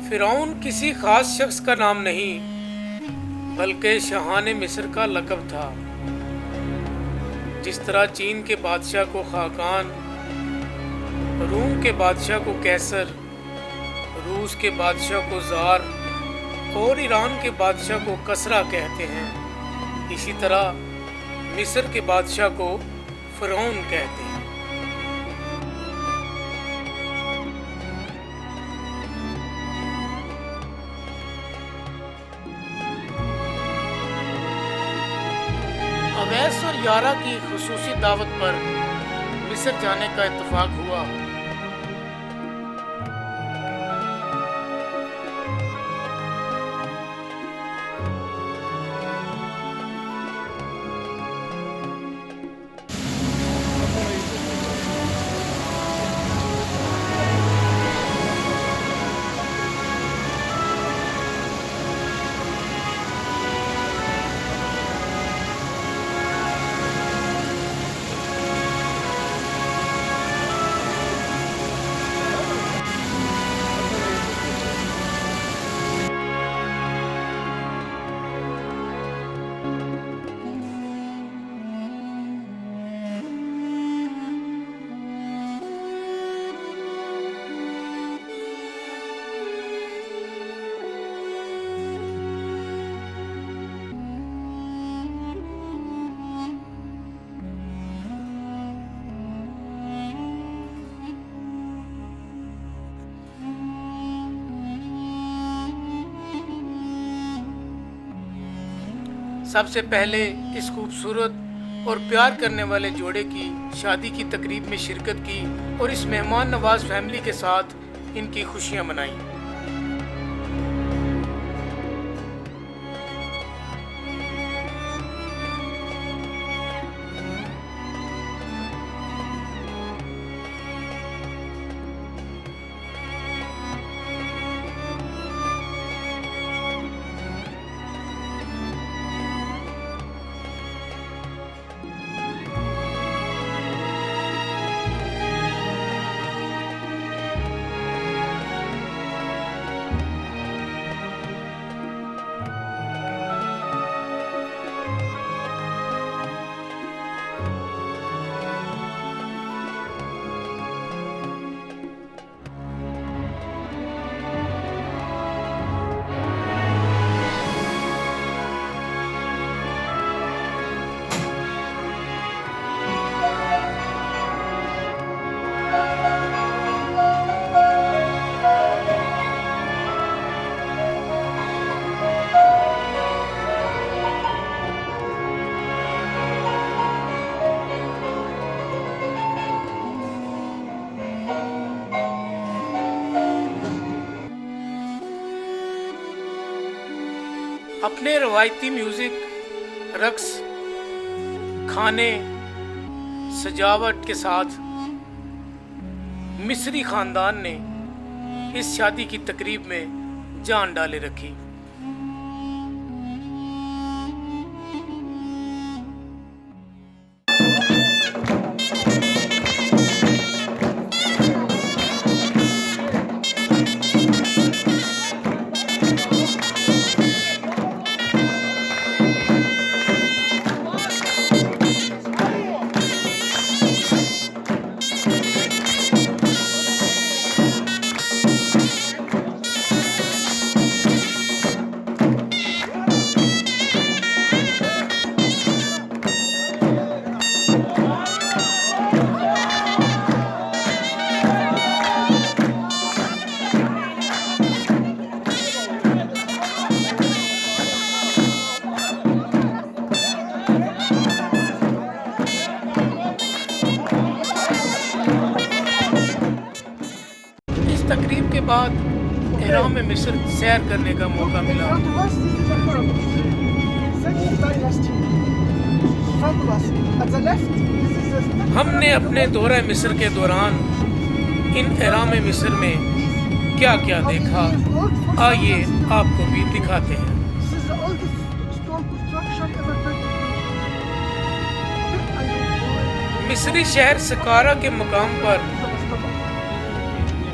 फिरौन किसी खास शख्स का नाम नहीं, बल्कि शाहाने मिस्र का लक़ब था। जिस तरह चीन के बादशाह को खाकान, रूम के बादशाह को कैसर, रूस के बादशाह को ज़ार और ईरान के बादशाह को कसरा कहते हैं, इसी तरह मिस्र के बादशाह को फिरौन कहते हैं। अवैस और यारा की खुसूसी दावत पर मिस्र जाने का इत्तेफाक हुआ। सबसे पहले इस खूबसूरत और प्यार करने वाले जोड़े की शादी की तकरीब में शिरकत की और इस मेहमान नवाज फैमिली के साथ इनकी खुशियां मनाई। अपने रवायती म्यूजिक, रक्स, खाने, सजावट के साथ मिस्री खानदान ने इस शादी की तकरीब में जान डाले रखी। तकरीब के बाद एहराम में मिस्र सैर करने का मौका मिला। हमने अपने दौरे मिस्र के दौरान इन एहराम मिस्र में क्या क्या देखा, आइए आपको भी दिखाते हैं। मिस्री शहर सकारा के मुकाम पर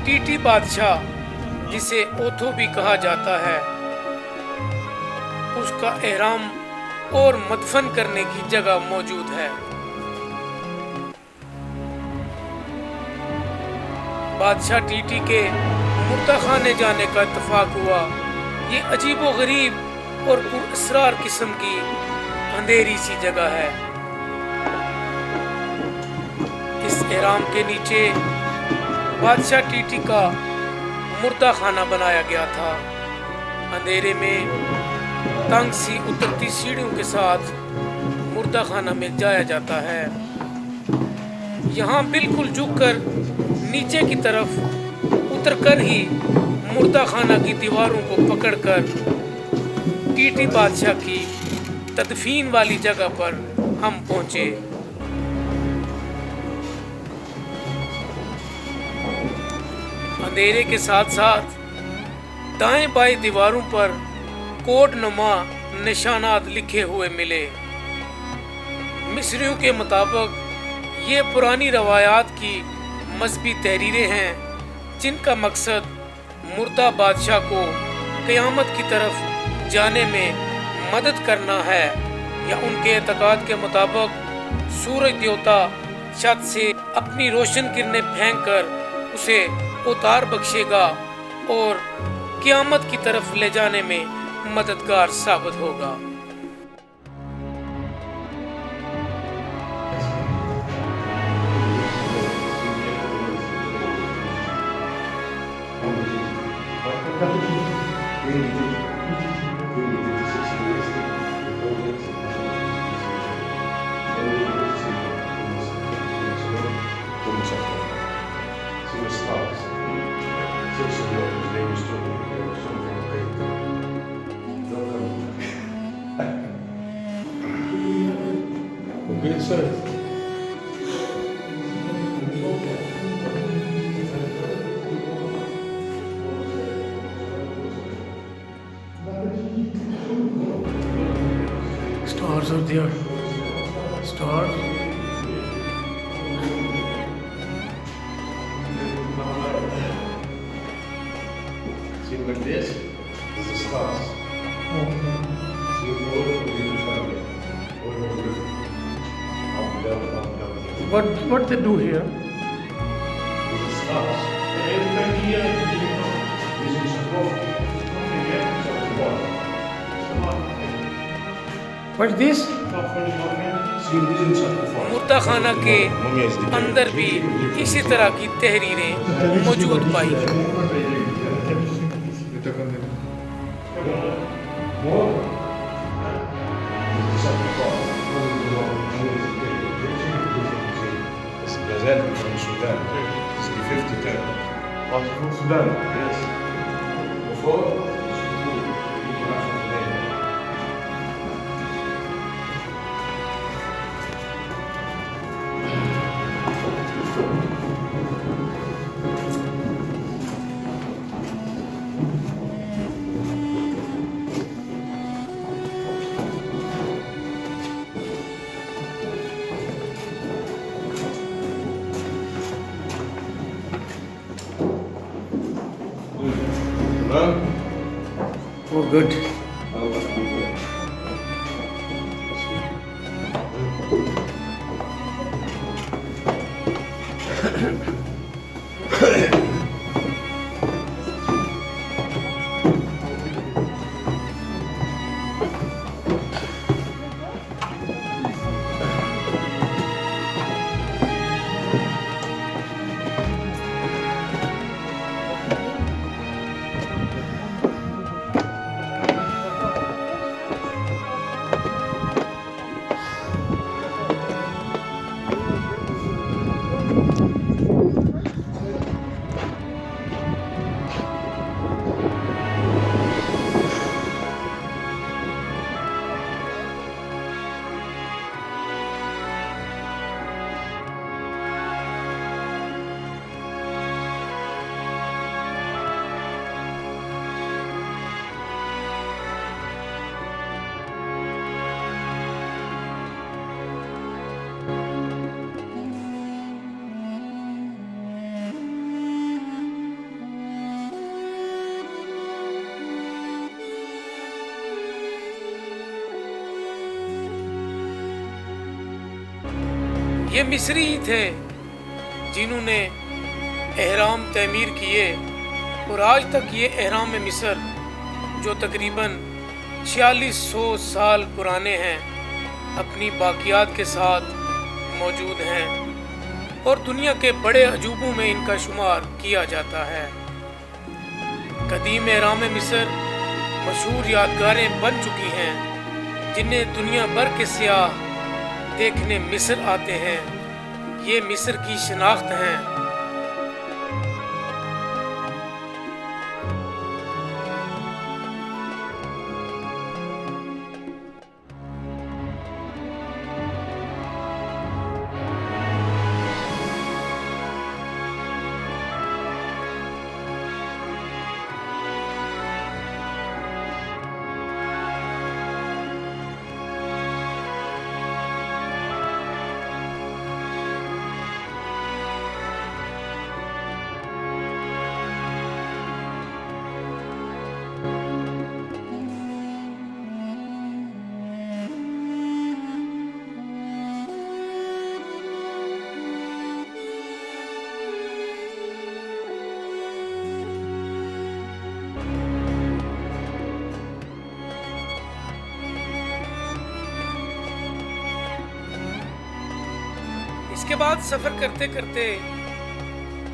टीटी बादशाह जिसे ओथो भी कहा जाता है, उसका एहराम और मदफन करने की जगह मौजूद है। बादशाह टीटी के मुर्दा खाने जाने का इत्तेफाक हुआ। ये अजीबो गरीब और पुरअसरार किस्म की अंधेरी सी जगह है। इस एहराम के नीचे बादशाह टीटी का मुर्दा खाना बनाया गया था। अंधेरे में तंग सी उतरती सीढ़ियों के साथ मुर्दा खाना में जाया जाता है। यहाँ बिल्कुल झुककर नीचे की तरफ उतरकर ही मुर्दा खाना की दीवारों को पकड़कर टीटी बादशाह की तदफीन वाली जगह पर हम पहुँचे। अंधेरे के साथ साथ दाएं बाएं दीवारों पर कोडनुमा निशानात लिखे हुए मिले। मिस्रियों के मुताबिक ये पुरानी रवायात की मजहबी तहरीरें हैं, जिनका मकसद मुर्दा बादशाह को क़यामत की तरफ जाने में मदद करना है, या उनके एतकाद के मुताबिक सूरज देवता छत से अपनी रोशन किरणें फेंक कर उसे उतार बख्शेगा और क़यामत की तरफ ले जाने में मददगार साबित होगा। Good sir. Stars are there. Stars. See like this? This is stars. See all of the family. All over the up, down, up, down. What they do here? This is stars. This is a coffee. What's this? मुर्दा खाना के अंदर भी इसी तरह की तहरीरें मौजूद पाई गई। This is Gazelle from Sudan. This is the 50 term. From Sudan? Yes. Before? Oh, good. ये मिस्री ही थे जिन्होंने एहराम तमीर किए और आज तक ये एहराम मिस्र जो तकरीबन 4600 साल पुराने हैं अपनी बाकियात के साथ मौजूद हैं और दुनिया के बड़े अजूबों में इनका शुमार किया जाता है। कदीम एहराम मिस्र मशहूर यादगारें बन चुकी हैं जिन्हें दुनिया भर के सियाह देखने मिस्र आते हैं। ये मिस्र की शनाख्त हैं। इसके बाद सफर करते करते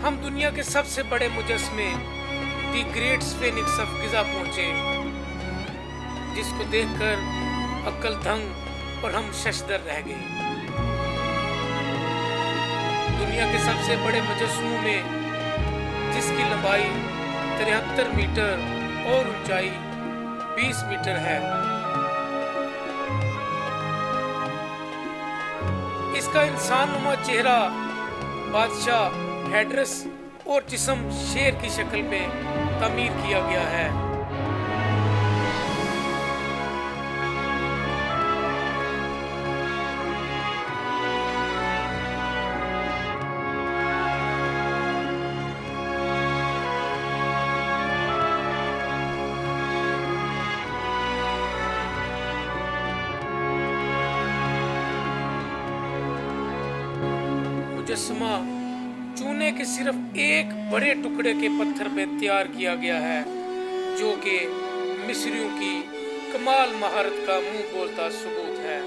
हम दुनिया के सबसे बड़े मुजस्मे the great sphinx of Giza पहुंचे, जिसको देखकर अक्ल दंग और हम शशदर रह गए। दुनिया के सबसे बड़े मुजस्मों में जिसकी लंबाई 73 मीटर और ऊंचाई 20 मीटर है, इसका इंसानुमा चेहरा बादशाह हेड्रेस और जिस्म शेर की शक्ल में तमीर किया गया है। मुजस्समा चूने के सिर्फ एक बड़े टुकड़े के पत्थर पे तैयार किया गया है, जो कि मिस्रियों की कमाल महारत का मुंह बोलता सबूत है।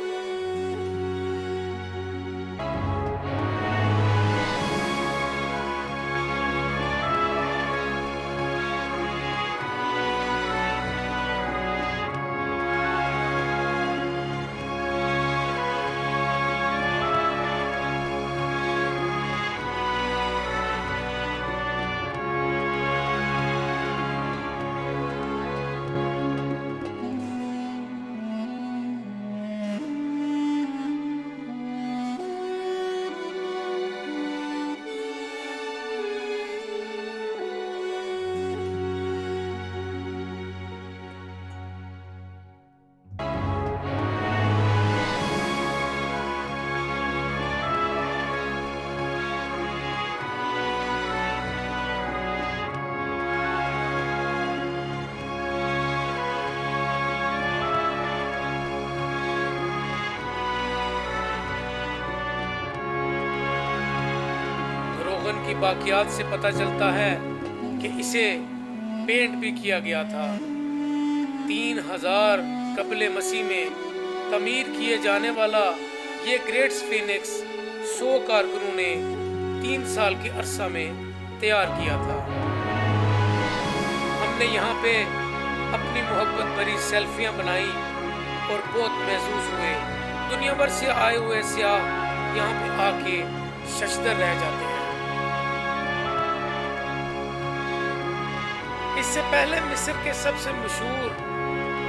की बाकियात से पता चलता है कि इसे पेंट भी किया गया था। 3000 कबले मसीह में तमीर किए जाने वाला ये ग्रेट स्फिंक्स 100 कारकुनों ने 3 साल के अरसा में तैयार किया था। हमने यहाँ पे अपनी मोहब्बत भरी सेल्फियाँ बनाई और बहुत महसूस हुए। दुनिया भर से आए हुए सियाह यहाँ पे आके शशदर रह जाते हैं। इससे पहले मिस्र के सबसे मशहूर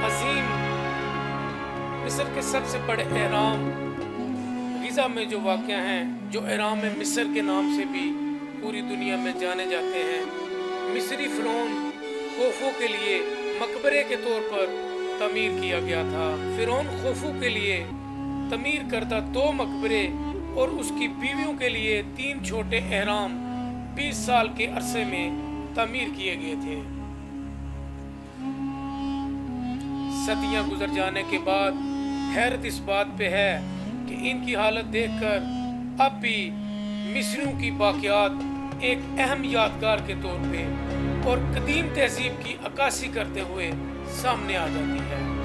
अजीम, मिस्र के सबसे बड़े एहराम गिज़ा में जो वाक़या हैं, जो एहराम में मिस्र के नाम से भी पूरी दुनिया में जाने जाते हैं, मिस्री फ़िरौन खोफू के लिए मकबरे के तौर पर तमीर किया गया था। फ़िरौन खोफू के लिए तमीर करदा 2 मकबरे और उसकी बीवियों के लिए 3 छोटे एहराम 20 साल के अरसे में तमीर किए गए थे। सदियां गुजर जाने के बाद हैरत इस बात पे है कि इनकी हालत देखकर अब भी मिस्रियों की बाक़ियात एक अहम यादगार के तौर पे और कदीम तहजीब की अक्कासी करते हुए सामने आ जाती है।